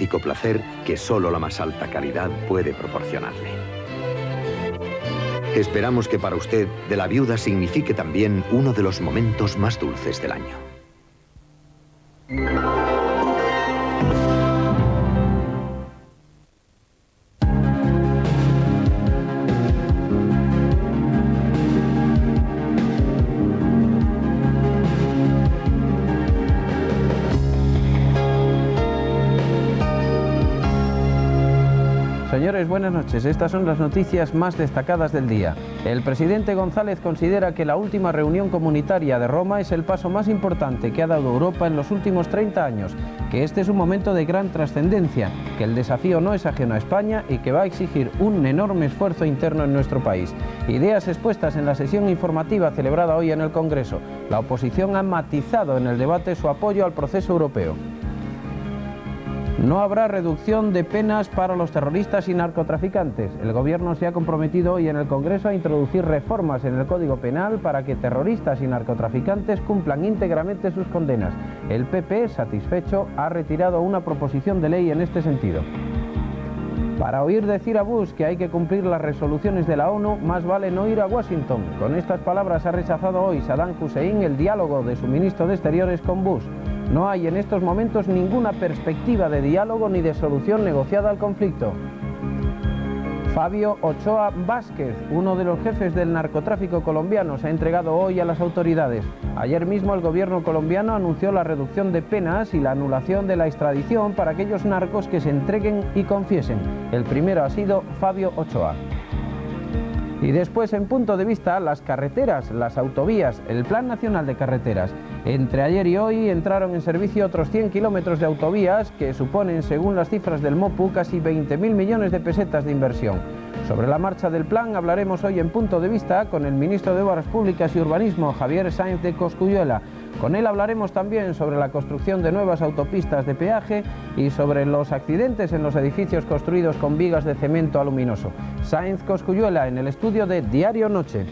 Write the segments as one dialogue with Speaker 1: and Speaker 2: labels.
Speaker 1: auténtico placer que solo la más alta calidad puede proporcionarle. Esperamos que para usted De la Viuda signifique también uno de los momentos más dulces del año.
Speaker 2: Señores, buenas noches. Estas son las noticias más destacadas del día. El presidente González considera que la última reunión comunitaria de Roma es el paso más importante que ha dado Europa en los últimos 30 años, que este es un momento de gran trascendencia, que el desafío no es ajeno a España y que va a exigir un enorme esfuerzo interno en nuestro país. Ideas expuestas en la sesión informativa celebrada hoy en el Congreso. La oposición ha matizado en el debate su apoyo al proceso europeo. No habrá reducción de penas para los terroristas y narcotraficantes. El Gobierno se ha comprometido hoy en el Congreso a introducir reformas en el Código Penal para que terroristas y narcotraficantes cumplan íntegramente sus condenas. El PP, satisfecho, ha retirado una proposición de ley en este sentido. Para oír decir a Bush que hay que cumplir las resoluciones de la ONU, más vale no ir a Washington. Con estas palabras ha rechazado hoy Saddam Hussein el diálogo de su ministro de Exteriores con Bush. No hay en estos momentos ninguna perspectiva de diálogo ni de solución negociada al conflicto. Fabio Ochoa Vázquez, uno de los jefes del narcotráfico colombiano, se ha entregado hoy a las autoridades. Ayer mismo el gobierno colombiano anunció la reducción de penas y la anulación de la extradición para aquellos narcos que se entreguen y confiesen. El primero ha sido Fabio Ochoa. Y después, en punto de vista, las carreteras, las autovías, el Plan Nacional de Carreteras. Entre ayer y hoy entraron en servicio otros 100 kilómetros de autovías que suponen, según las cifras del MOPU, casi 20.000 millones de pesetas de inversión. Sobre la marcha del plan hablaremos hoy en punto de vista con el ministro de Obras Públicas y Urbanismo, Javier Sáenz de Cosculluela. Con él hablaremos también sobre la construcción de nuevas autopistas de peaje y sobre los accidentes en los edificios construidos con vigas de cemento aluminoso. Sáenz Cosculluela en el estudio de Diario Noche.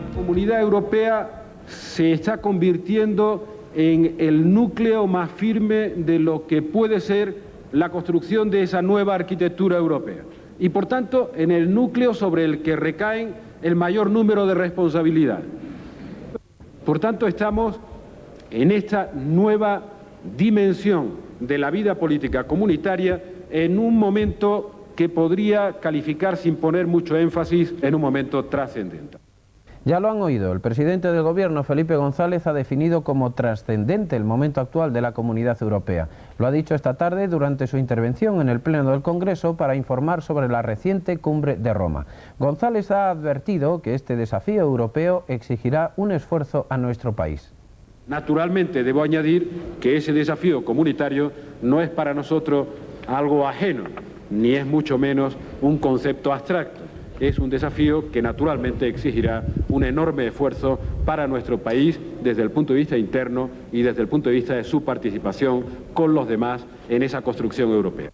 Speaker 3: La Comunidad Europea se está convirtiendo en el núcleo más firme de lo que puede ser la construcción de esa nueva arquitectura europea y, por tanto, en el núcleo sobre el que recaen el mayor número de responsabilidades. Por tanto, estamos en esta nueva dimensión de la vida política comunitaria en un momento que podría calificar, sin poner mucho énfasis, en un momento trascendental.
Speaker 2: Ya lo han oído, el presidente del Gobierno, Felipe González, ha definido como trascendente el momento actual de la Comunidad Europea. Lo ha dicho esta tarde durante su intervención en el Pleno del Congreso para informar sobre la reciente cumbre de Roma. González ha advertido que este desafío europeo exigirá un esfuerzo a nuestro país.
Speaker 3: Naturalmente, debo añadir que ese desafío comunitario no es para nosotros algo ajeno, ni es mucho menos un concepto abstracto. Es un desafío que naturalmente exigirá un enorme esfuerzo para nuestro país desde el punto de vista interno y desde el punto de vista de su participación con los demás en esa construcción europea.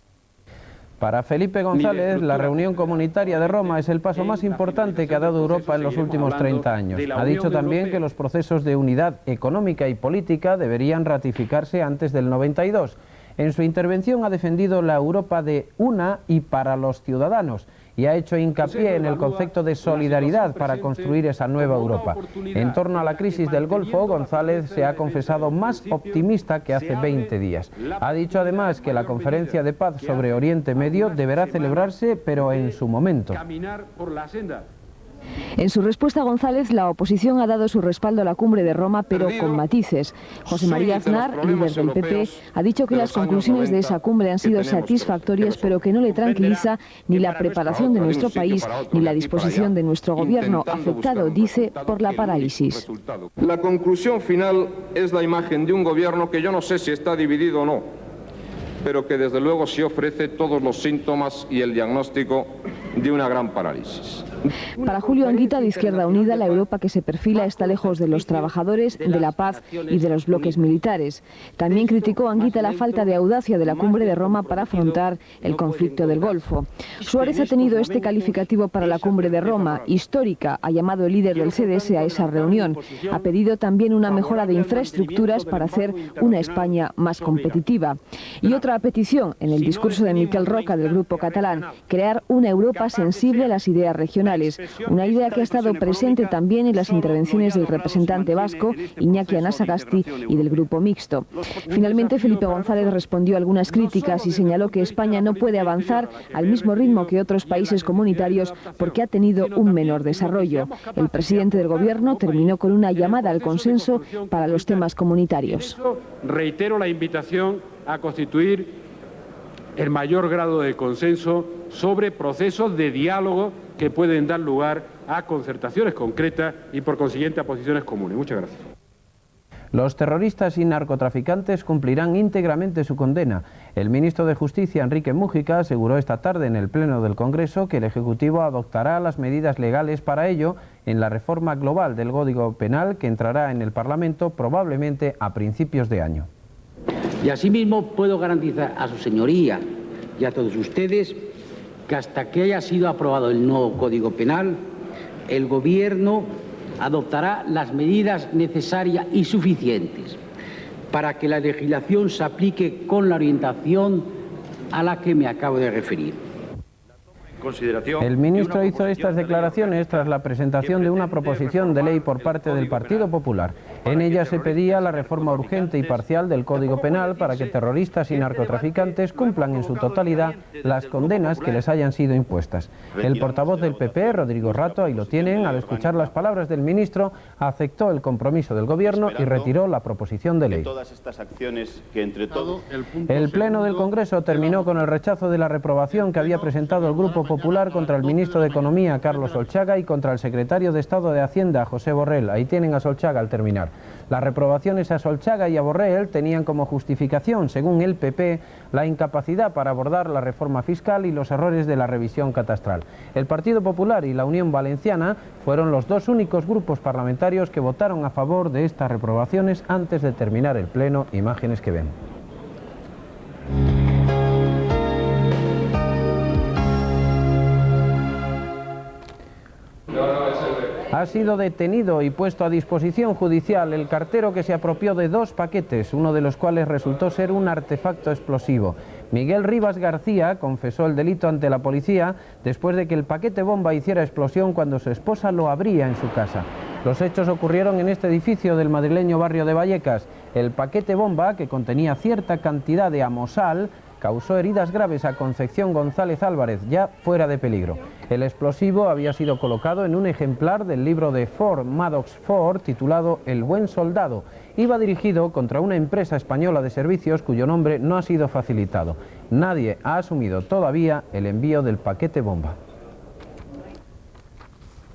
Speaker 2: Para Felipe González, la reunión comunitaria de Roma es el paso más importante que ha dado Europa en los últimos 30 años. Ha dicho también que los procesos de unidad económica y política deberían ratificarse antes del 92. En su intervención ha defendido la Europa de una y para los ciudadanos y ha hecho hincapié en el concepto de solidaridad para construir esa nueva Europa. En torno a la crisis del Golfo, González se ha confesado más optimista que hace 20 días. Ha dicho además que la conferencia de paz sobre Oriente Medio deberá celebrarse, pero en su momento.
Speaker 4: En su respuesta, González, la oposición ha dado su respaldo a la cumbre de Roma, pero con matices. José María Aznar, líder del PP, ha dicho que las conclusiones de esa cumbre han sido satisfactorias, pero que no le tranquiliza ni la preparación de nuestro país, ni la disposición de nuestro gobierno, afectado, dice, por la parálisis.
Speaker 5: La conclusión final es la imagen de un gobierno que yo no sé si está dividido o no, pero que desde luego sí ofrece todos los síntomas y el diagnóstico de una gran parálisis.
Speaker 4: Para Julio Anguita, de Izquierda Unida, la Europa que se perfila está lejos de los trabajadores, de la paz y de los bloques militares. También criticó Anguita la falta de audacia de la cumbre de Roma para afrontar el conflicto del Golfo. Suárez ha tenido este calificativo para la cumbre de Roma, histórica, ha llamado el líder del CDS a esa reunión. Ha pedido también una mejora de infraestructuras para hacer una España más competitiva. Y otra petición, en el discurso de Miquel Roca del Grupo Catalán, crear una Europa sensible a las ideas regionales, una idea que ha estado presente también en las intervenciones del representante vasco, Iñaki Anasagasti, y del Grupo Mixto. Finalmente, Felipe González respondió a algunas críticas y señaló que España no puede avanzar al mismo ritmo que otros países comunitarios porque ha tenido un menor desarrollo. El presidente del Gobierno terminó con una llamada al consenso para los temas comunitarios.
Speaker 3: Reitero la invitación a constituir el mayor grado de consenso sobre procesos de diálogo que pueden dar lugar a concertaciones concretas y, por consiguiente, a posiciones comunes. Muchas gracias.
Speaker 2: Los terroristas y narcotraficantes cumplirán íntegramente su condena. El ministro de Justicia, Enrique Múgica, aseguró esta tarde en el Pleno del Congreso que el Ejecutivo adoptará las medidas legales para ello en la reforma global del Código Penal que entrará en el Parlamento probablemente a principios de año.
Speaker 6: Y asimismo puedo garantizar a su señoría y a todos ustedes que hasta que haya sido aprobado el nuevo Código Penal, el Gobierno adoptará las medidas necesarias y suficientes para que la legislación se aplique con la orientación a la que me acabo de referir.
Speaker 2: El ministro hizo estas declaraciones tras la presentación de una proposición de ley por parte del Partido Popular. En ella se pedía la reforma urgente y parcial del Código Penal para que terroristas y narcotraficantes cumplan en su totalidad las condenas que les hayan sido impuestas. El portavoz del PP, Rodrigo Rato, ahí lo tienen, al escuchar las palabras del ministro, aceptó el compromiso del Gobierno y retiró la proposición de ley. El Pleno del Congreso terminó con el rechazo de la reprobación que había presentado el Grupo Popular contra el ministro de Economía, Carlos Solchaga, y contra el secretario de Estado de Hacienda, José Borrell. Ahí tienen a Solchaga al terminar. Las reprobaciones a Solchaga y a Borrell tenían como justificación, según el PP, la incapacidad para abordar la reforma fiscal y los errores de la revisión catastral. El Partido Popular y la Unión Valenciana fueron los dos únicos grupos parlamentarios que votaron a favor de estas reprobaciones antes de terminar el Pleno. Imágenes que ven. Ha sido detenido y puesto a disposición judicial el cartero que se apropió de 2 paquetes, uno de los cuales resultó ser un artefacto explosivo. Miguel Rivas García confesó el delito ante la policía después de que el paquete bomba hiciera explosión cuando su esposa lo abría en su casa. Los hechos ocurrieron en este edificio del madrileño barrio de Vallecas. El paquete bomba, que contenía cierta cantidad de amosal, causó heridas graves a Concepción González Álvarez, ya fuera de peligro. El explosivo había sido colocado en un ejemplar del libro de Ford, Madox Ford, titulado El buen soldado. Iba dirigido contra una empresa española de servicios cuyo nombre no ha sido facilitado. Nadie ha asumido todavía el envío del paquete bomba.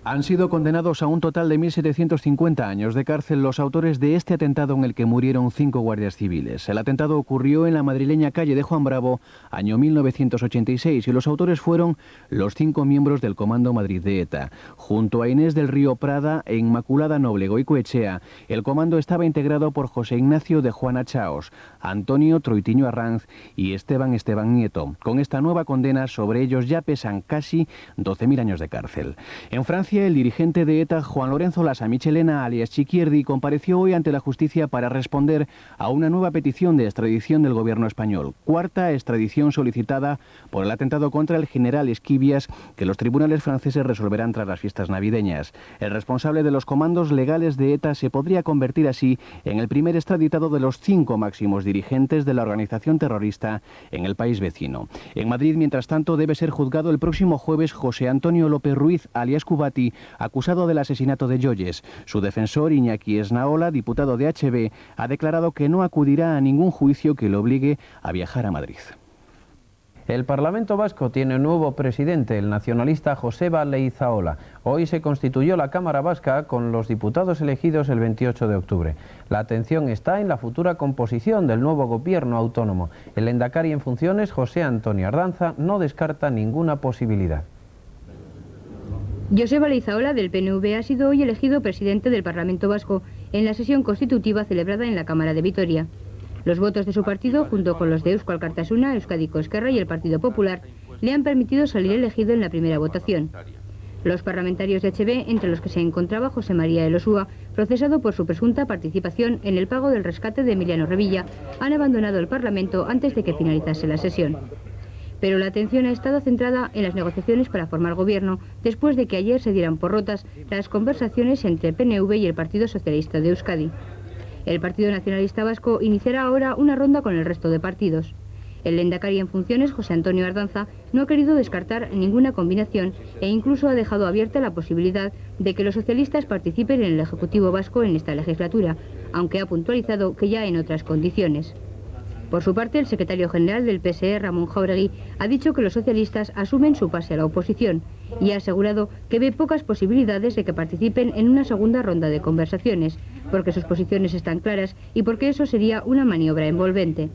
Speaker 7: Han sido condenados a un total de 1.750 años de cárcel los autores de este atentado en el que murieron 5 guardias civiles. El atentado ocurrió en la madrileña calle de Juan Bravo, año 1986, y los autores fueron los 5 miembros del Comando Madrid de ETA. Junto a Inés del Río Prada e Inmaculada Noble Goicoechea, el comando estaba integrado por José Ignacio de Juana Chaos, Antonio Troitiño Arranz y Esteban Nieto. Con esta nueva condena sobre ellos ya pesan casi 12.000 años de cárcel. En Francia, el dirigente de ETA, Juan Lorenzo Lassa Michelena, alias Chiquierdi, compareció hoy ante la justicia para responder a una nueva petición de extradición del gobierno español. 4ª extradición solicitada por el atentado contra el general Esquivias, que los tribunales franceses resolverán tras las fiestas navideñas. El responsable de los comandos legales de ETA se podría convertir así en el primer extraditado de los 5 máximos dirigentes de la organización terrorista en el país vecino. En Madrid, mientras tanto, debe ser juzgado el próximo jueves José Antonio López Ruiz, alias Cubati, acusado del asesinato de Joyes. Su defensor, Iñaki Esnaola, diputado de HB, ha declarado que no acudirá a ningún juicio que le obligue a viajar a Madrid.
Speaker 2: El Parlamento Vasco tiene nuevo presidente, el nacionalista Joseba Leizaola. Hoy se constituyó la Cámara Vasca con los diputados elegidos el 28 de octubre. La atención está en la futura composición del nuevo gobierno autónomo. El lehendakari en funciones, José Antonio Ardanza, no descarta ninguna posibilidad.
Speaker 8: Joseba Leizaola, del PNV, ha sido hoy elegido presidente del Parlamento Vasco en la sesión constitutiva celebrada en la Cámara de Vitoria. Los votos de su partido, junto con los de Eusko Alkartasuna, Euskadiko Ezkerra y el Partido Popular, le han permitido salir elegido en la primera votación. Los parlamentarios de HB, entre los que se encontraba José María Elosúa, procesado por su presunta participación en el pago del rescate de Emiliano Revilla, han abandonado el Parlamento antes de que finalizase la sesión. Pero la atención ha estado centrada en las negociaciones para formar gobierno, después de que ayer se dieran por rotas las conversaciones entre el PNV y el Partido Socialista de Euskadi. El Partido Nacionalista Vasco iniciará ahora una ronda con el resto de partidos. El lehendakari en funciones, José Antonio Ardanza, no ha querido descartar ninguna combinación e incluso ha dejado abierta la posibilidad de que los socialistas participen en el Ejecutivo vasco en esta legislatura, aunque ha puntualizado que ya en otras condiciones. Por su parte, el secretario general del PSE, Ramón Jáuregui, ha dicho que los socialistas asumen su pase a la oposición y ha asegurado que ve pocas posibilidades de que participen en una segunda ronda de conversaciones, porque sus posiciones están claras y porque eso sería una maniobra envolvente.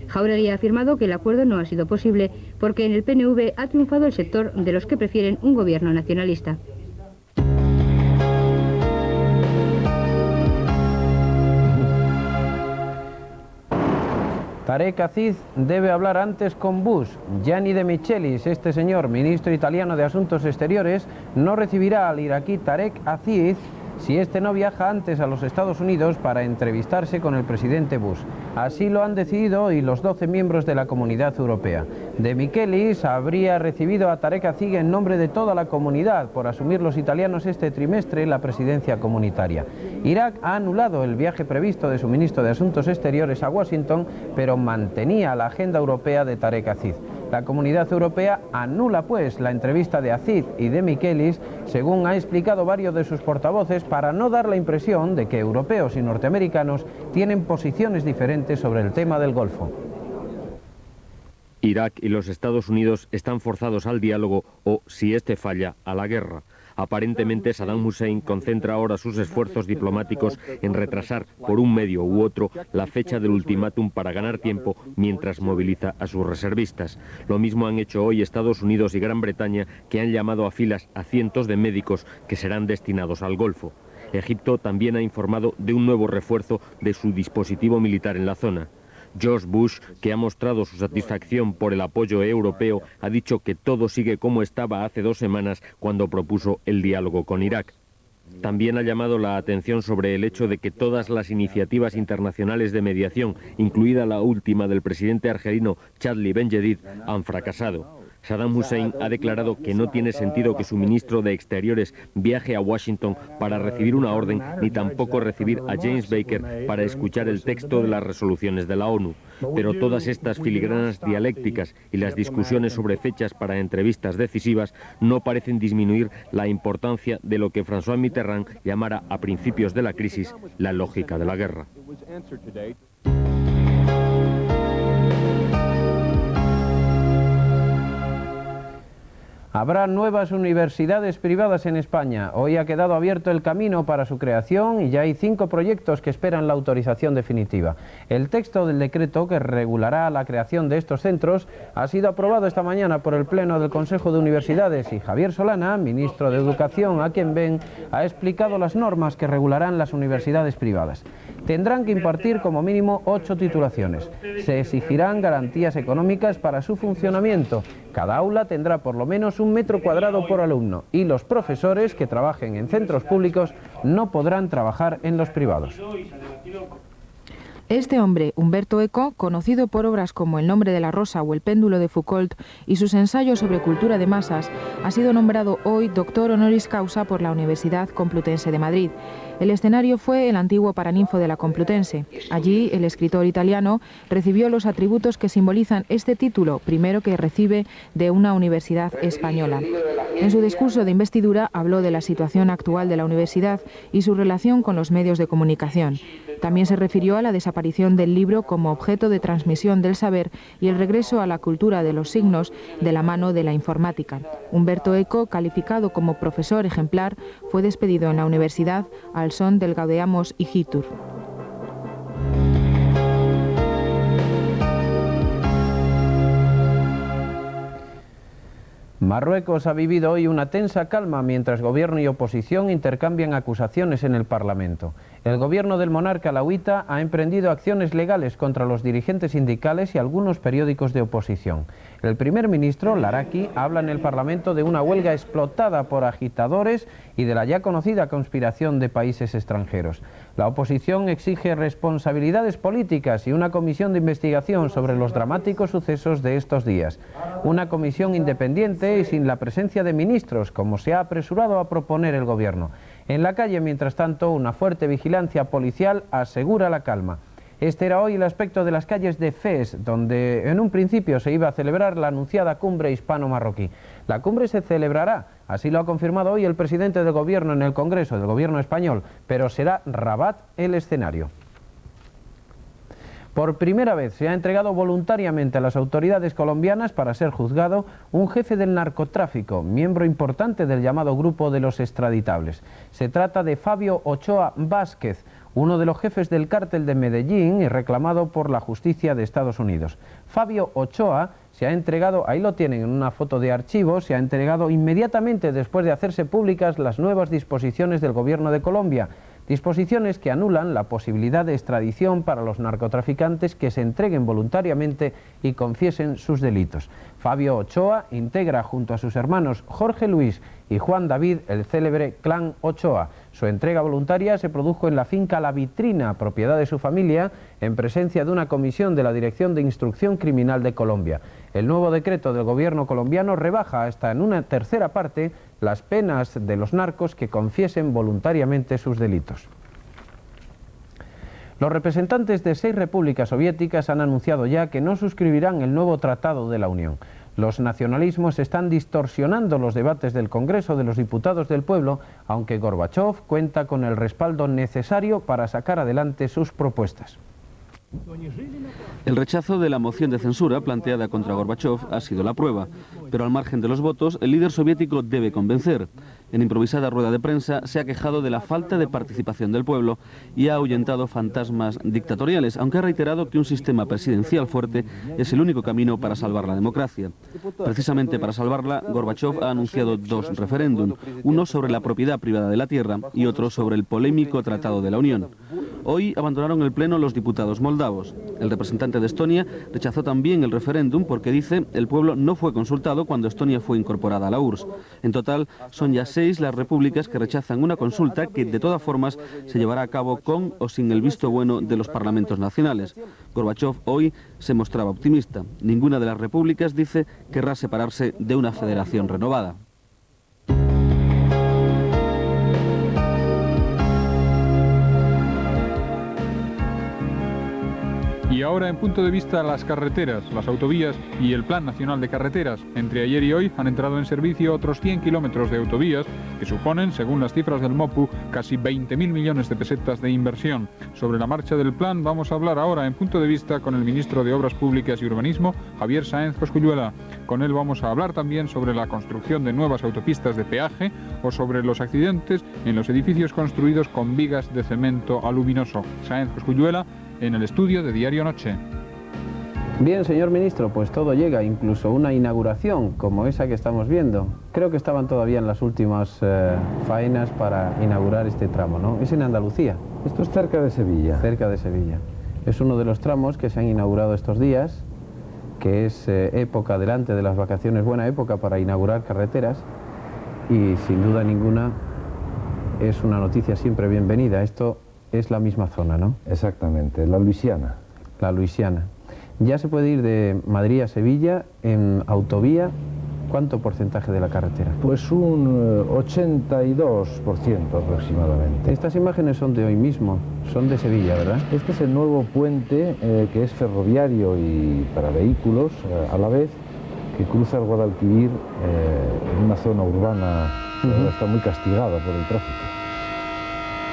Speaker 8: Jáuregui ha afirmado que el acuerdo no ha sido posible porque en el PNV ha triunfado el sector de los que prefieren un gobierno nacionalista.
Speaker 2: Tarek Aziz debe hablar antes con Bush. Gianni De Michelis, este señor, ministro italiano de Asuntos Exteriores, no recibirá al iraquí Tarek Aziz si este no viaja antes a los Estados Unidos para entrevistarse con el presidente Bush. Así lo han decidido hoy los 12 miembros de la Comunidad Europea. De Michelis habría recibido a Tarek Aziz en nombre de toda la comunidad por asumir los italianos este trimestre la presidencia comunitaria. Irak ha anulado el viaje previsto de su ministro de Asuntos Exteriores a Washington, pero mantenía la agenda europea de Tarek Aziz. La Comunidad Europea anula pues la entrevista de Aziz y de Michelis, según ha explicado varios de sus portavoces, para no dar la impresión de que europeos y norteamericanos tienen posiciones diferentes sobre el tema del Golfo.
Speaker 9: Irak y los Estados Unidos están forzados al diálogo o, si este falla, a la guerra. Aparentemente Saddam Hussein concentra ahora sus esfuerzos diplomáticos en retrasar por un medio u otro la fecha del ultimátum para ganar tiempo mientras moviliza a sus reservistas. Lo mismo han hecho hoy Estados Unidos y Gran Bretaña, que han llamado a filas a cientos de médicos que serán destinados al Golfo. Egipto también ha informado de un nuevo refuerzo de su dispositivo militar en la zona. George Bush, que ha mostrado su satisfacción por el apoyo europeo, ha dicho que todo sigue como estaba hace 2 semanas cuando propuso el diálogo con Irak. También ha llamado la atención sobre el hecho de que todas las iniciativas internacionales de mediación, incluida la última del presidente argelino Chadli Benjedid, han fracasado. Saddam Hussein ha declarado que no tiene sentido que su ministro de Exteriores viaje a Washington para recibir una orden, ni tampoco recibir a James Baker para escuchar el texto de las resoluciones de la ONU. Pero todas estas filigranas dialécticas y las discusiones sobre fechas para entrevistas decisivas no parecen disminuir la importancia de lo que François Mitterrand llamara a principios de la crisis la lógica de la guerra.
Speaker 2: Habrá nuevas universidades privadas en España. Hoy ha quedado abierto el camino para su creación y ya hay 5 proyectos que esperan la autorización definitiva. El texto del decreto que regulará la creación de estos centros ha sido aprobado esta mañana por el Pleno del Consejo de Universidades y Javier Solana, ministro de Educación, a quien ven, ha explicado las normas que regularán las universidades privadas. Tendrán que impartir como mínimo 8 titulaciones. Se exigirán garantías económicas para su funcionamiento. Cada aula tendrá por lo menos 1 metro cuadrado por alumno y los profesores que trabajen en centros públicos no podrán trabajar en los privados.
Speaker 10: Este hombre, Umberto Eco, conocido por obras como El nombre de la rosa o El péndulo de Foucault y sus ensayos sobre cultura de masas, ha sido nombrado hoy doctor honoris causa por la Universidad Complutense de Madrid. El escenario fue el antiguo Paraninfo de la Complutense. Allí, el escritor italiano recibió los atributos que simbolizan este título, primero que recibe de una universidad española. En su discurso de investidura habló de la situación actual de la universidad y su relación con los medios de comunicación. También se refirió a la desaparición del libro como objeto de transmisión del saber y el regreso a la cultura de los signos de la mano de la informática. Umberto Eco, calificado como profesor ejemplar, fue despedido en la universidad al son del Gaudeamus Igitur.
Speaker 2: Marruecos ha vivido hoy una tensa calma mientras gobierno y oposición intercambian acusaciones en el Parlamento. El gobierno del monarca alauita ha emprendido acciones legales contra los dirigentes sindicales y algunos periódicos de oposición. El primer ministro, Laraki, habla en el Parlamento de una huelga explotada por agitadores y de la ya conocida conspiración de países extranjeros. La oposición exige responsabilidades políticas y una comisión de investigación sobre los dramáticos sucesos de estos días. Una comisión independiente y sin la presencia de ministros, como se ha apresurado a proponer el gobierno. En la calle, mientras tanto, una fuerte vigilancia policial asegura la calma. Este era hoy el aspecto de las calles de Fez, donde en un principio se iba a celebrar la anunciada cumbre hispano-marroquí. La cumbre se celebrará, así lo ha confirmado hoy el presidente del gobierno en el Congreso del gobierno español, pero será Rabat el escenario. Por primera vez se ha entregado voluntariamente a las autoridades colombianas para ser juzgado un jefe del narcotráfico, miembro importante del llamado grupo de los extraditables. Se trata de Fabio Ochoa Vázquez, uno de los jefes del cártel de Medellín y reclamado por la justicia de Estados Unidos. Fabio Ochoa se ha entregado, ahí lo tienen en una foto de archivo, se ha entregado inmediatamente después de hacerse públicas las nuevas disposiciones del gobierno de Colombia. Disposiciones que anulan la posibilidad de extradición para los narcotraficantes que se entreguen voluntariamente y confiesen sus delitos. Fabio Ochoa integra junto a sus hermanos Jorge Luis y Juan David el célebre Clan Ochoa. Su entrega voluntaria se produjo en la finca La Vitrina, propiedad de su familia, en presencia de una comisión de la Dirección de Instrucción Criminal de Colombia. El nuevo decreto del gobierno colombiano rebaja hasta en una tercera parte las penas de los narcos que confiesen voluntariamente sus delitos. Los representantes de 6 repúblicas soviéticas han anunciado ya que no suscribirán el nuevo Tratado de la Unión. Los nacionalismos están distorsionando los debates del Congreso de los Diputados del Pueblo, aunque Gorbachov cuenta con el respaldo necesario para sacar adelante sus propuestas.
Speaker 11: El rechazo de la moción de censura planteada contra Gorbachov ha sido la prueba, pero al margen de los votos, el líder soviético debe convencer. En improvisada rueda de prensa se ha quejado de la falta de participación del pueblo y ha ahuyentado fantasmas dictatoriales, aunque ha reiterado que un sistema presidencial fuerte es el único camino para salvar la democracia. Precisamente para salvarla, Gorbachov ha anunciado 2 referéndum, uno sobre la propiedad privada de la tierra y otro sobre el polémico Tratado de la Unión. Hoy abandonaron el pleno los diputados moldavos. El representante de Estonia rechazó también el referéndum porque dice el pueblo no fue consultado cuando Estonia fue incorporada a la URSS. En total son ya 6 las repúblicas que rechazan una consulta que de todas formas se llevará a cabo con o sin el visto bueno de los parlamentos nacionales. Gorbachov hoy se mostraba optimista. Ninguna de las repúblicas, dice, querrá separarse de una federación renovada.
Speaker 12: Y ahora en punto de vista las carreteras, las autovías y el Plan Nacional de Carreteras. Entre ayer y hoy han entrado en servicio otros 100 kilómetros de autovías que suponen, según las cifras del MOPU, casi 20.000 millones de pesetas de inversión. Sobre la marcha del plan vamos a hablar ahora en punto de vista con el ministro de Obras Públicas y Urbanismo, Javier Sáenz Cosculluela. Con él vamos a hablar también sobre la construcción de nuevas autopistas de peaje o sobre los accidentes en los edificios construidos con vigas de cemento aluminoso. Sáenz Cosculluela en el estudio de Diario Noche.
Speaker 2: Bien, señor ministro, pues todo llega, incluso una inauguración como esa que estamos viendo. Creo que estaban todavía en las últimas faenas para inaugurar este tramo, ¿no? Es en Andalucía.
Speaker 13: Esto es cerca de Sevilla.
Speaker 2: Cerca de Sevilla. Es uno de los tramos que se han inaugurado estos días, que es época delante de las vacaciones, buena época para inaugurar carreteras y sin duda ninguna es una noticia siempre bienvenida. Esto es la misma zona, ¿no?
Speaker 13: Exactamente, la Luisiana.
Speaker 2: La Luisiana. Ya se puede ir de Madrid a Sevilla en autovía. ¿Cuánto porcentaje de la carretera?
Speaker 13: Pues un 82% aproximadamente.
Speaker 2: Estas imágenes son de hoy mismo, son de Sevilla, ¿verdad?
Speaker 13: Este es el nuevo puente que es ferroviario y para vehículos a la vez, que cruza el Guadalquivir en una zona urbana que está muy castigada por el tráfico.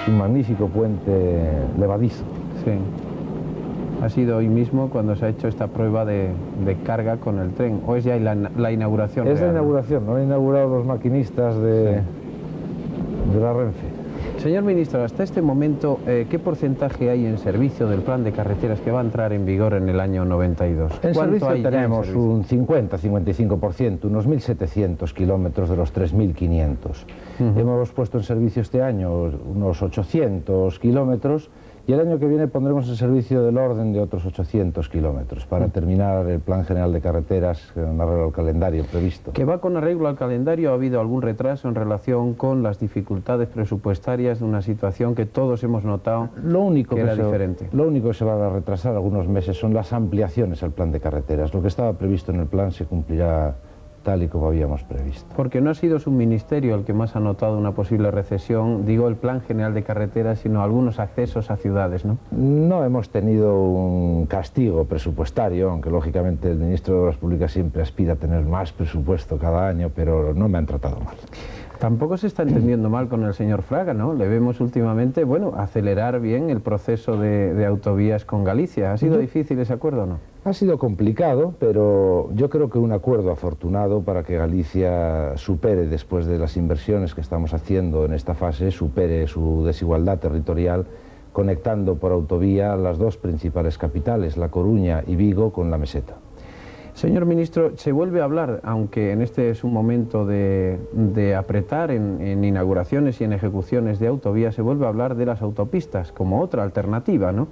Speaker 13: Es un magnífico puente levadizo.
Speaker 2: Sí. Ha sido hoy mismo cuando se ha hecho esta prueba de carga con el tren, o es ya la inauguración.
Speaker 13: Es real, la inauguración, ¿no? Han inaugurado los maquinistas de la Renfe.
Speaker 2: Señor ministro, hasta este momento, ¿qué porcentaje hay en servicio del plan de carreteras que va a entrar en vigor en el año 92?
Speaker 13: En servicio tenemos un 50-55%, unos 1.700 kilómetros de los 3.500. Hemos puesto en servicio este año unos 800 kilómetros y el año que viene pondremos en servicio del orden de otros 800 kilómetros para terminar el Plan General de Carreteras con arreglo al calendario previsto.
Speaker 2: ¿Que va con arreglo al calendario? ¿Ha habido algún retraso en relación con las dificultades presupuestarias de una situación que todos hemos notado que era diferente?
Speaker 13: Lo único que se va a retrasar algunos meses son las ampliaciones al plan de carreteras. Lo que estaba previsto en el plan se cumplirá tal y como habíamos previsto.
Speaker 2: Porque no ha sido su ministerio el que más ha notado una posible recesión, digo el Plan General de Carreteras, sino algunos accesos a ciudades, ¿no?
Speaker 13: No hemos tenido un castigo presupuestario, aunque lógicamente el ministro de Obras Públicas siempre aspira a tener más presupuesto cada año, pero no me han tratado mal.
Speaker 2: Tampoco se está entendiendo mal con el señor Fraga, ¿no? Le vemos últimamente, bueno, acelerar bien el proceso de autovías con Galicia. ¿Ha sido difícil ese acuerdo o no?
Speaker 13: Ha sido complicado, pero yo creo que un acuerdo afortunado para que Galicia supere, después de las inversiones que estamos haciendo en esta fase, supere su desigualdad territorial, conectando por autovía las dos principales capitales, La Coruña y Vigo, con la meseta.
Speaker 2: Señor ministro, se vuelve a hablar, aunque en este es un momento de apretar en inauguraciones y en ejecuciones de autovías, se vuelve a hablar de las autopistas como otra alternativa, ¿no?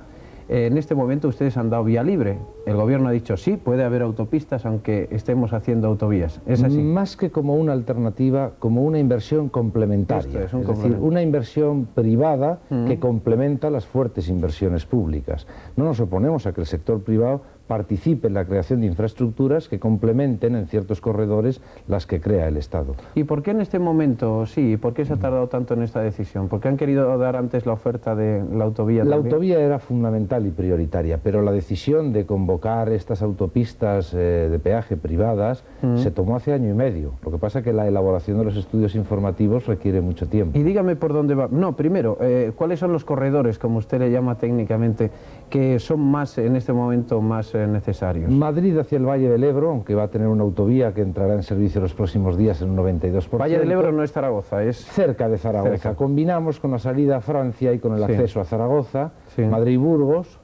Speaker 2: En este momento ustedes han dado vía libre. El gobierno ha dicho sí, puede haber autopistas aunque estemos haciendo autovías. ¿Es así?
Speaker 13: Más que como una alternativa, como una inversión complementaria. Es decir, una inversión privada que complementa las fuertes inversiones públicas. No nos oponemos a que el sector privado participe en la creación de infraestructuras que complementen en ciertos corredores las que crea el Estado.
Speaker 2: ¿Y por qué en este momento sí? ¿Por qué se ha tardado tanto en esta decisión? ¿Por qué han querido dar antes la oferta de la autovía?
Speaker 13: La autovía era fundamental y prioritaria, pero la decisión de convocar estas autopistas de peaje privadas se tomó hace año y medio. Lo que pasa es que la elaboración de los estudios informativos requiere mucho tiempo.
Speaker 2: Y dígame por dónde va. No, primero, ¿cuáles son los corredores, como usted le llama técnicamente, que son más en este momento más necesarios?
Speaker 13: Madrid hacia el Valle del Ebro, aunque va a tener una autovía que entrará en servicio los próximos días en un 92%.
Speaker 2: Valle del Ebro no es Zaragoza, es...
Speaker 13: cerca de Zaragoza. Cerca. Combinamos con la salida a Francia y con el acceso a Zaragoza, Madrid-Burgos,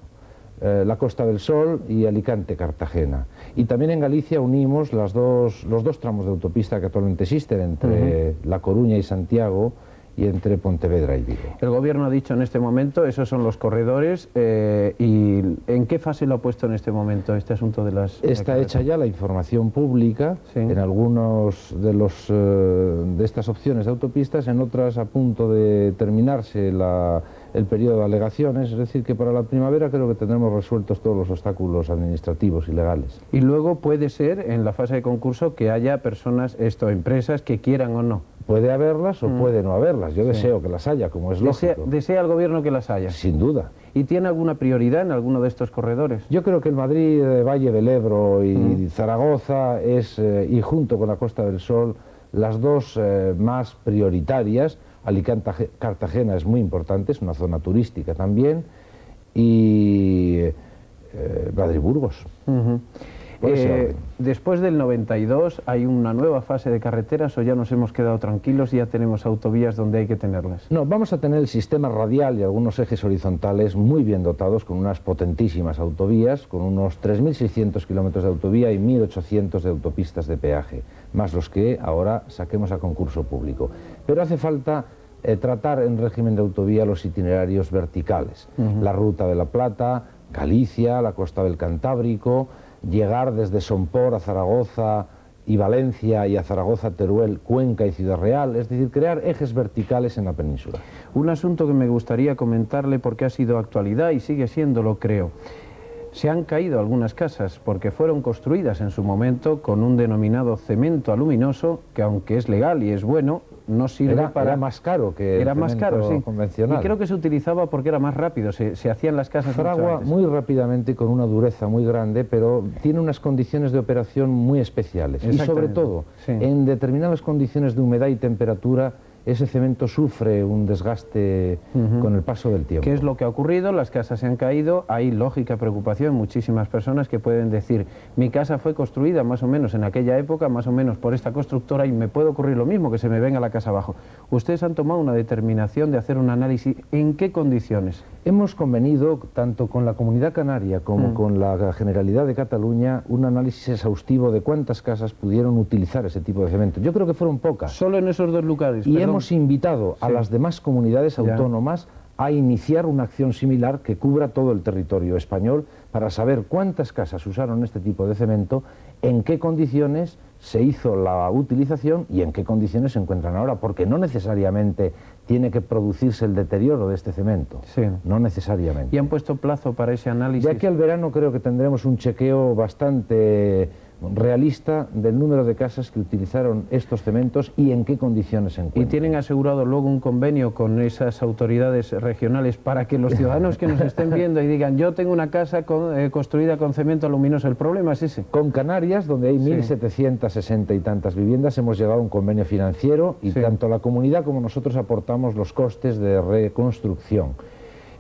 Speaker 13: la Costa del Sol y Alicante-Cartagena. Y también en Galicia unimos los dos tramos de autopista que actualmente existen entre La Coruña y Santiago y entre Pontevedra y Vigo.
Speaker 2: El gobierno ha dicho en este momento, esos son los corredores, y ¿en qué fase lo ha puesto en este momento este asunto de las...
Speaker 13: Está hecha ya la información pública en algunos de estas opciones de autopistas, en otras a punto de terminarse el periodo de alegaciones, es decir, que para la primavera creo que tendremos resueltos todos los obstáculos administrativos y legales.
Speaker 2: Y luego puede ser, en la fase de concurso, que haya personas, empresas que quieran o no.
Speaker 13: Puede haberlas o puede no haberlas. Yo deseo que las haya, como es lógico.
Speaker 2: ¿Desea el gobierno que las haya?
Speaker 13: Sin duda.
Speaker 2: ¿Y tiene alguna prioridad en alguno de estos corredores?
Speaker 13: Yo creo que el Madrid, Valle del Ebro y Zaragoza es, y junto con la Costa del Sol, las dos más prioritarias. Alicante-Cartagena es muy importante, es una zona turística también, y Madrid-Burgos.
Speaker 2: Después del 92, ¿hay una nueva fase de carreteras o ya nos hemos quedado tranquilos y ya tenemos autovías donde hay que tenerlas?
Speaker 13: No, vamos a tener el sistema radial y algunos ejes horizontales muy bien dotados, con unas potentísimas autovías, con unos 3.600 kilómetros de autovía y 1.800 de autopistas de peaje, más los que ahora saquemos a concurso público. Pero hace falta tratar en régimen de autovía los itinerarios verticales, la Ruta de la Plata, Galicia, la costa del Cantábrico, llegar desde Sompor a Zaragoza y Valencia y a Zaragoza, Teruel, Cuenca y Ciudad Real, es decir, crear ejes verticales en la península.
Speaker 2: Un asunto que me gustaría comentarle porque ha sido actualidad y sigue siéndolo, creo. Se han caído algunas casas porque fueron construidas en su momento con un denominado cemento aluminoso que, aunque es legal y es bueno, no sirve
Speaker 13: era más caro que el cemento convencional.
Speaker 2: Y creo que se utilizaba porque era más rápido, se hacían las casas
Speaker 13: fragua muy rápidamente, con una dureza muy grande, pero tiene unas condiciones de operación muy especiales. Y sobre todo, en determinadas condiciones de humedad y temperatura, ese cemento sufre un desgaste con el paso del tiempo.
Speaker 2: ¿Qué es lo que ha ocurrido? Las casas se han caído, hay lógica preocupación, muchísimas personas que pueden decir, mi casa fue construida más o menos en aquella época, más o menos por esta constructora y me puede ocurrir lo mismo, que se me venga la casa abajo. Ustedes han tomado una determinación de hacer un análisis, ¿en qué condiciones?
Speaker 13: Hemos convenido, tanto con la Comunidad Canaria como con la Generalidad de Cataluña, un análisis exhaustivo de cuántas casas pudieron utilizar ese tipo de cemento. Yo creo que fueron pocas.
Speaker 2: Solo en esos dos lugares.
Speaker 13: Y hemos invitado a las demás comunidades autónomas a iniciar una acción similar que cubra todo el territorio español para saber cuántas casas usaron este tipo de cemento, en qué condiciones se hizo la utilización y en qué condiciones se encuentran ahora, porque no necesariamente tiene que producirse el deterioro de este cemento, no necesariamente.
Speaker 2: ¿Y han puesto plazo para ese análisis?
Speaker 13: De aquí al verano creo que tendremos un chequeo bastante realista del número de casas que utilizaron estos cementos y en qué condiciones se encuentran.
Speaker 2: ¿Y tienen asegurado luego un convenio con esas autoridades regionales para que los ciudadanos que nos estén viendo y digan, yo tengo una casa construida con cemento luminoso, el problema es ese?
Speaker 13: Con Canarias, donde hay 1.760 y tantas viviendas, hemos llegado a un convenio financiero y tanto la comunidad como nosotros aportamos los costes de reconstrucción.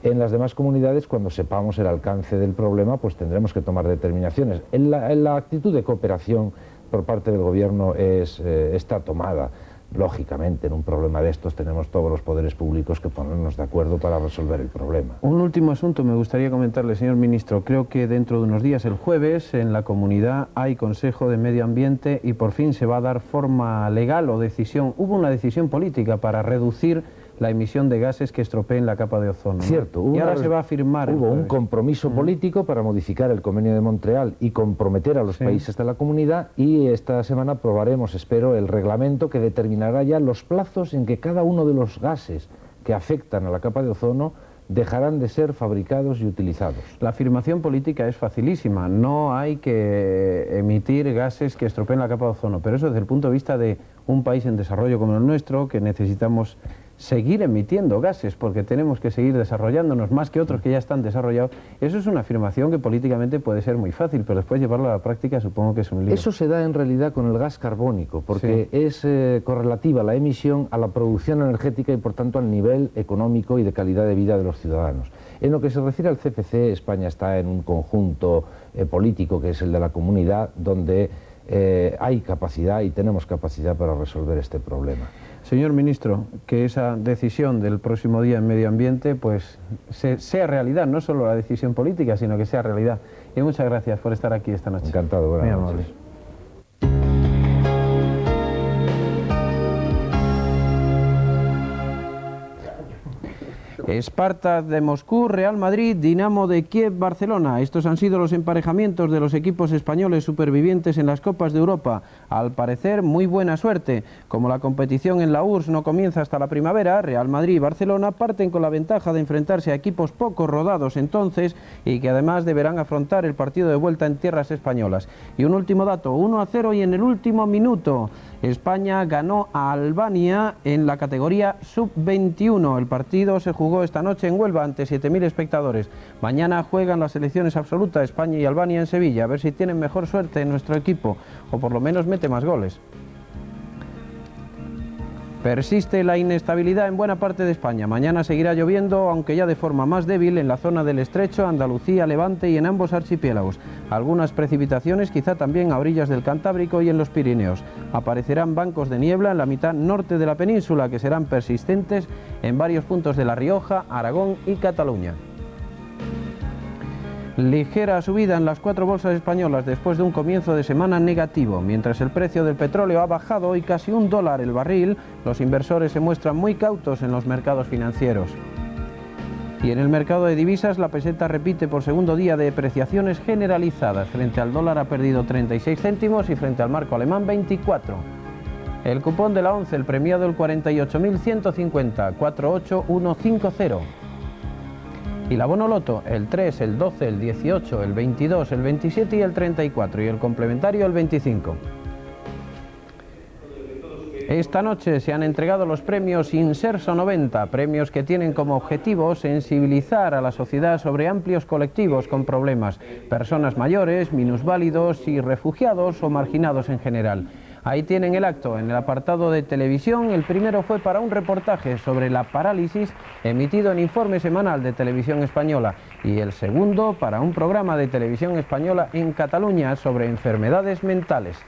Speaker 13: En las demás comunidades, cuando sepamos el alcance del problema, pues tendremos que tomar determinaciones. La actitud de cooperación por parte del Gobierno está tomada. Lógicamente, en un problema de estos tenemos todos los poderes públicos que ponernos de acuerdo para resolver el problema.
Speaker 2: Un último asunto me gustaría comentarle, señor ministro. Creo que dentro de unos días, el jueves, en la comunidad hay Consejo de Medio Ambiente y por fin se va a dar forma legal o decisión. Hubo una decisión política para reducir la emisión de gases que estropeen la capa de ozono.
Speaker 13: Cierto.
Speaker 2: Y ahora se va a firmar.
Speaker 13: Hubo un compromiso político para modificar el Convenio de Montreal y comprometer a los países de la comunidad, y esta semana aprobaremos, espero, el reglamento que determinará ya los plazos en que cada uno de los gases que afectan a la capa de ozono dejarán de ser fabricados y utilizados.
Speaker 2: La afirmación política es facilísima, no hay que emitir gases que estropeen la capa de ozono, pero eso desde el punto de vista de un país en desarrollo como el nuestro, que necesitamos seguir emitiendo gases porque tenemos que seguir desarrollándonos más que otros que ya están desarrollados, eso es una afirmación que políticamente puede ser muy fácil, pero después llevarlo a la práctica supongo que es un lío.
Speaker 13: Eso se da en realidad con el gas carbónico, porque es correlativa la emisión a la producción energética y por tanto al nivel económico y de calidad de vida de los ciudadanos. En lo que se refiere al CFC, España está en un conjunto político que es el de la comunidad, donde hay capacidad y tenemos capacidad para resolver este problema.
Speaker 2: Señor ministro, que esa decisión del próximo día en medio ambiente pues sea realidad, no solo la decisión política, sino que sea realidad. Y muchas gracias por estar aquí esta noche.
Speaker 13: Encantado, buenas noches.
Speaker 2: Muy amable. Spartak de Moscú, Real Madrid, Dinamo de Kiev, Barcelona. Estos han sido los emparejamientos de los equipos españoles supervivientes en las Copas de Europa. Al parecer, muy buena suerte. Como la competición en la URSS no comienza hasta la primavera, Real Madrid y Barcelona parten con la ventaja de enfrentarse a equipos poco rodados entonces y que además deberán afrontar el partido de vuelta en tierras españolas. Y un último dato, 1-0 y en el último minuto España ganó a Albania en la categoría sub-21. El partido se jugó esta noche en Huelva ante 7.000 espectadores. Mañana juegan las selecciones absolutas, España y Albania en Sevilla, a ver si tienen mejor suerte en nuestro equipo, o por lo menos mete más goles. Persiste la inestabilidad en buena parte de España. Mañana seguirá lloviendo, aunque ya de forma más débil, en la zona del Estrecho, Andalucía, Levante y en ambos archipiélagos. Algunas precipitaciones quizá también a orillas del Cantábrico y en los Pirineos. Aparecerán bancos de niebla en la mitad norte de la península, que serán persistentes en varios puntos de La Rioja, Aragón y Cataluña. Ligera subida en las 4 bolsas españolas después de un comienzo de semana negativo. Mientras el precio del petróleo ha bajado hoy casi $1 el barril, los inversores se muestran muy cautos en los mercados financieros. Y en el mercado de divisas, la peseta repite por segundo día de depreciaciones generalizadas. Frente al dólar ha perdido 36 céntimos y frente al marco alemán 24. El cupón de la 11, el premiado el 48.150, 48150. Y la Bono Loto, el 3, el 12, el 18, el 22, el 27 y el 34, y el complementario el 25. Esta noche se han entregado los premios Inserso 90, premios que tienen como objetivo sensibilizar a la sociedad sobre amplios colectivos con problemas, personas mayores, minusválidos y refugiados o marginados en general. Ahí tienen el acto, en el apartado de televisión. El primero fue para un reportaje sobre la parálisis emitido en Informe Semanal de Televisión Española, y el segundo para un programa de Televisión Española en Cataluña sobre enfermedades mentales.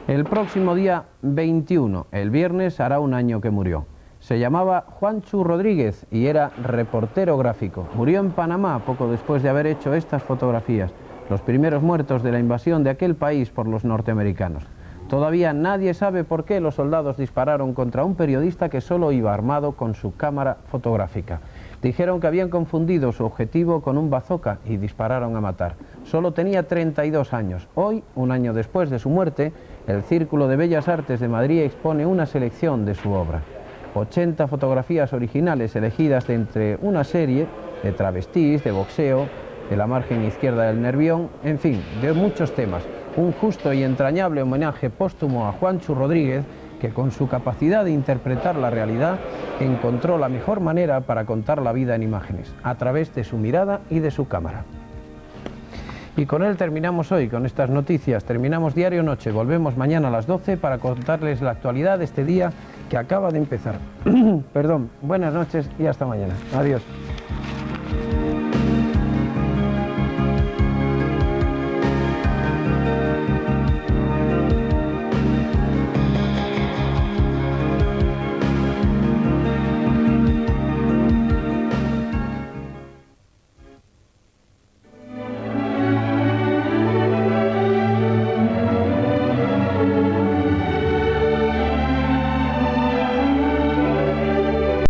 Speaker 2: El próximo día 21, el viernes, hará un año que murió. Se llamaba Juancho Rodríguez y era reportero gráfico. Murió en Panamá poco después de haber hecho estas fotografías, los primeros muertos de la invasión de aquel país por los norteamericanos. Todavía nadie sabe por qué los soldados dispararon contra un periodista que solo iba armado con su cámara fotográfica. Dijeron que habían confundido su objetivo con un bazooka y dispararon a matar. Solo tenía 32 años. Hoy, un año después de su muerte, el Círculo de Bellas Artes de Madrid expone una selección de su obra. 80 fotografías originales elegidas de entre una serie de travestis, de boxeo, de la margen izquierda del Nervión, en fin, de muchos temas. Un justo y entrañable homenaje póstumo a Juancho Rodríguez, que con su capacidad de interpretar la realidad encontró la mejor manera para contar la vida en imágenes, a través de su mirada y de su cámara. Y con él terminamos hoy, con estas noticias. Terminamos Diario Noche. Volvemos mañana a las 12 para contarles la actualidad de este día que acaba de empezar. Perdón, buenas noches y hasta mañana. Adiós.